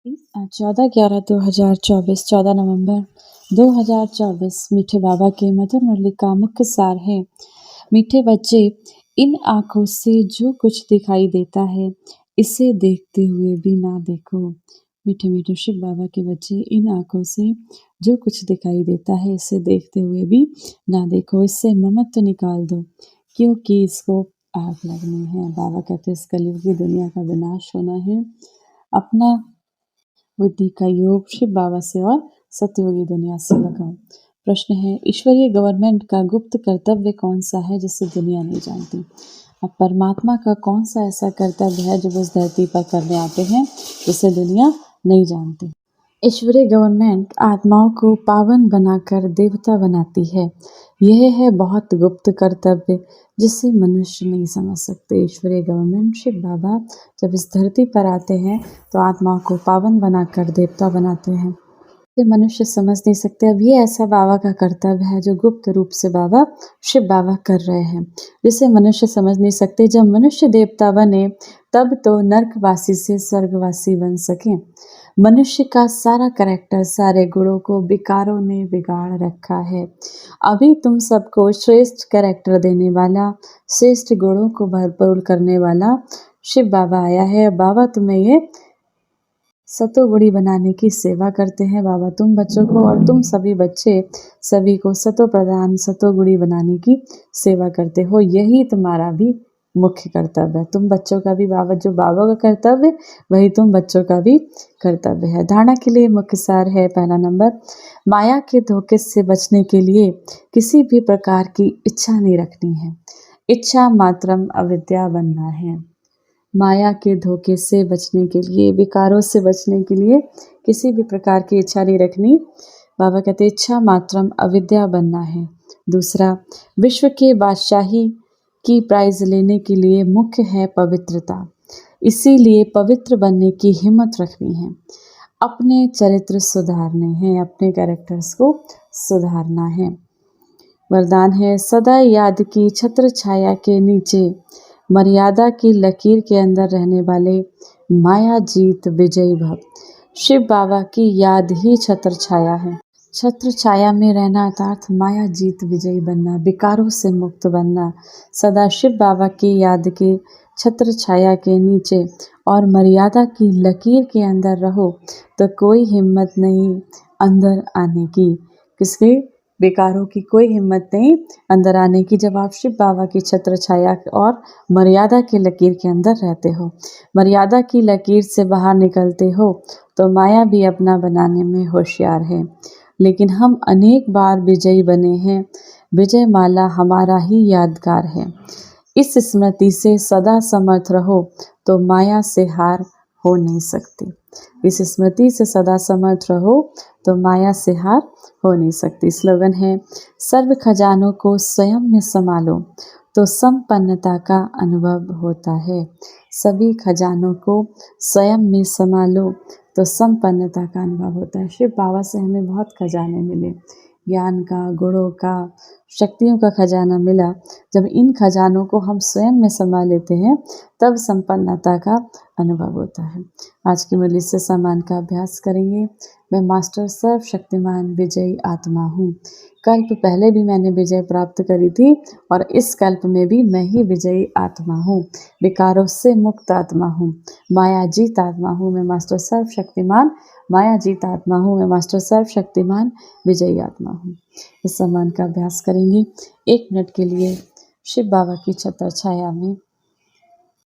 14/11/2024 14 नवंबर 2024 मीठे बाबा के मधुर मुरली का मुख्य सार है। मीठे बच्चे, इन आँखों से जो कुछ दिखाई देता है इसे देखते हुए भी ना देखो। मीठे मीठे शिव बाबा के बच्चे, इन आँखों से जो कुछ दिखाई देता है इसे देखते हुए भी ना देखो। इससे ममत्व निकाल दो क्योंकि इसको आग लगनी है। बाबा कहते हैं इस कलयुग की दुनिया का विनाश होना है। अपना बुद्धि का योग शिव बाबा से और सत्ययुगी दुनिया से लगाओ। प्रश्न है, ईश्वरीय गवर्नमेंट का गुप्त कर्तव्य कौन सा है जिसे दुनिया नहीं जानती? अब परमात्मा का कौन सा ऐसा कर्तव्य है जो उस धरती पर करने आते हैं जिसे दुनिया नहीं जानती? ईश्वरीय गवर्नमेंट आत्माओं को पावन बनाकर देवता बनाती है। यह है बहुत गुप्त कर्तव्य जिसे मनुष्य नहीं समझ सकते। ईश्वरीय गवर्नमेंट शिव बाबा जब इस धरती पर आते हैं तो आत्माओं को पावन बनाकर देवता बनाते हैं। इसे मनुष्य समझ नहीं सकते। अब ये ऐसा बाबा का कर्तव्य है जो गुप्त रूप से बाबा शिव बाबा कर रहे हैं, जिसे मनुष्य समझ नहीं सकते। जब मनुष्य देवता बने तब तो नर्कवासी से स्वर्गवासी बन सके। मनुष्य का सारा कैरेक्टर, सारे गुणों को विकारों ने बिगाड़ रखा है। अभी तुम सबको श्रेष्ठ कैरेक्टर देने वाला, श्रेष्ठ गुणों को भरपूर करने वाला शिव बाबा आया है। बाबा तुम्हें ये सतोगुणी बनाने की सेवा करते हैं। बाबा तुम बच्चों को और तुम सभी बच्चे सभी को सतो प्रदान, सतोगुणी बनाने की सेवा करते हो। यही तुम्हारा भी मुख्य कर्तव्य है। तुम बच्चों का भी बाबा, जो बाबा का कर्तव्य वही तुम बच्चों का भी कर्तव्य है। धारणा के लिए मुख्य सार है। पहला नंबर, माया के धोखे से बचने के लिए किसी भी प्रकार की इच्छा नहीं रखनी है। इच्छा मात्रम अविद्या बनना है। माया के धोखे से बचने के लिए, विकारों से बचने के लिए किसी भी प्रकार की इच्छा नहीं रखनी। बाबा कहते इच्छा मात्रम अविद्या बनना है। दूसरा, विश्व के बादशाही की प्राइज लेने के लिए मुख्य है पवित्रता। इसीलिए पवित्र बनने की हिम्मत रखनी है। अपने चरित्र सुधारने हैं, अपने कैरेक्टर्स को सुधारना है। वरदान है, सदा याद की छत्र छाया के नीचे, मर्यादा की लकीर के अंदर रहने वाले माया जीत विजयी भव। शिव बाबा की याद ही छत्र छाया है। छत्र छाया में रहना अर्थात माया जीत विजयी बनना, विकारों से मुक्त बनना। सदा शिव बाबा की याद के छत्र छाया के नीचे और मर्यादा की लकीर के अंदर रहो तो कोई हिम्मत नहीं अंदर आने की। किसके? विकारों की कोई हिम्मत नहीं अंदर आने की। जब आप शिव बाबा की छत्र छाया और मर्यादा की लकीर के अंदर रहते हो, मर्यादा की लकीर से बाहर निकलते हो तो माया भी अपना बनाने में होशियार है। लेकिन हम अनेक बार विजयी बने हैं। विजय माला हमारा ही यादगार है। इस स्मृति से सदा समर्थ रहो तो माया से हार हो नहीं सकती। इस स्मृति से सदा समर्थ रहो तो माया से हार हो नहीं सकती। स्लोगन है, सर्व खजानों को स्वयं में संभालो तो संपन्नता का अनुभव होता है। सभी खजानों को स्वयं में संभालो तो संपन्नता का अनुभव होता है। शिव बाबा से हमें बहुत खजाने मिले, ज्ञान का, गुणों का, शक्तियों का खजाना मिला। जब इन खजानों को हम स्वयं में संभाल लेते हैं तब संपन्नता का अनुभव होता है। आज की मुरली से सम्मान का अभ्यास करेंगे। मैं मास्टर सर्वशक्तिमान विजयी आत्मा हूँ। कल्प पहले भी मैंने विजय प्राप्त करी थी और इस कल्प में भी मैं ही विजयी आत्मा हूँ। विकारों से मुक्त आत्मा हूँ, माया जीत आत्मा हूँ। मैं मास्टर सर्वशक्तिमान माया जीत आत्मा हूँ। मैं मास्टर सर्वशक्तिमान विजयी आत्मा हूँ। इस सम्मान का अभ्यास करेंगे। 1 मिनट के लिए शिव बाबा की छत्र छाया में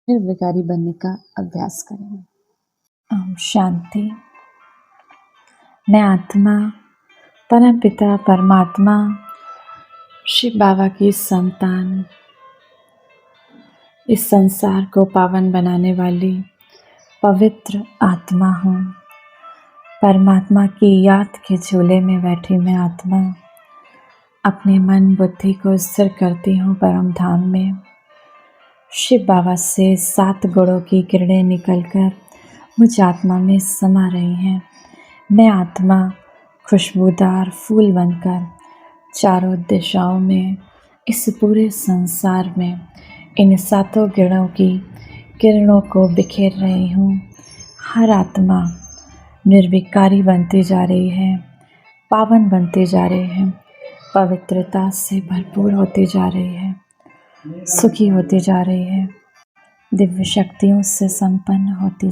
निर्विकारी बनने का अभ्यास करेंगे। ओम शांति। मैं आत्मा, परम पिता परमात्मा शिव बाबा की संतान, इस संसार को पावन बनाने वाली पवित्र आत्मा हूँ। परमात्मा की याद के झूले में बैठी मैं आत्मा अपने मन बुद्धि को स्थिर करती हूँ परम धाम में। शिव बाबा से 7 गुणों की किरणें निकलकर मुझ आत्मा में समा रही हैं। मैं आत्मा खुशबूदार फूल बनकर चारों दिशाओं में, इस पूरे संसार में इन 7 किरणों की किरणों को बिखेर रही हूँ। हर आत्मा निर्विकारी बनते जा रही है, पावन बनते जा रहे हैं, पवित्रता से भरपूर होते जा रहे हैं, सुखी होते जा रहे हैं, दिव्य शक्तियों से संपन्न होते